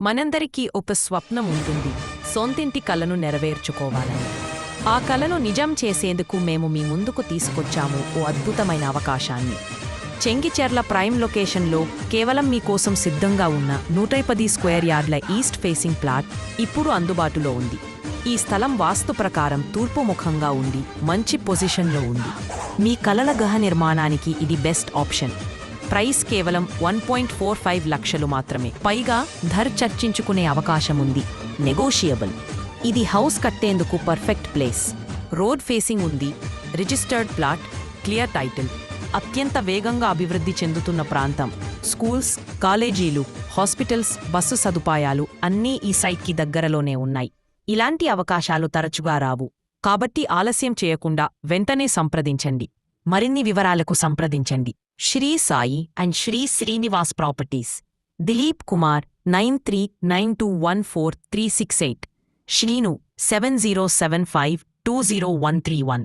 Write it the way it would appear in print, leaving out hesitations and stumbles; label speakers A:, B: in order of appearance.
A: మనందరికీ ఒక స్వప్నం ఉంటుంది, సొంతింటి కలను నెరవేర్చుకోవాలని. ఆ కలను నిజం చేసేందుకు మేము మీ ముందుకు తీసుకొచ్చాము ఓ అద్భుతమైన అవకాశాన్ని. చెంగిచెర్ల ప్రైమ్ లొకేషన్లో కేవలం మీకోసం సిద్ధంగా ఉన్న 110 స్క్వేర్ యార్డ్ల ఈస్ట్ ఫేసింగ్ ప్లాట్ ఇప్పుడు అందుబాటులో ఉంది. ఈ స్థలం వాస్తు ప్రకారం తూర్పు ముఖంగా ఉండి మంచి పొజిషన్లో ఉంది. మీ కలల గృహ నిర్మాణానికి ఇది బెస్ట్ ఆప్షన్. ప్రైస్ కేవలం 1.45 లక్షలు మాత్రమే. పైగా ధర చర్చించుకునే అవకాశముంది, నెగోషియబుల్. ఇది హౌస్ కట్టేందుకు పర్ఫెక్ట్ ప్లేస్. రోడ్ ఫేసింగ్ ఉంది, రిజిస్టర్డ్ ప్లాట్, క్లియర్ టైటిల్. అత్యంత వేగంగా అభివృద్ధి చెందుతున్న ప్రాంతం. స్కూల్స్, కాలేజీలు, హాస్పిటల్స్, బస్సు సదుపాయాలు అన్నీ ఈ సైట్కి దగ్గరలోనే ఉన్నాయి. ఇలాంటి అవకాశాలు తరచుగా రావు. కాబట్టి ఆలస్యం చేయకుండా వెంటనే సంప్రదించండి. మరిన్ని వివరాలకు సంప్రదించండి శ్రీ సాయి అండ్ శ్రీ శ్రీనివాస్ ప్రాపర్టీస్, దిలీప్ కుమార్ 939214 368, శ్రీను 7075203131.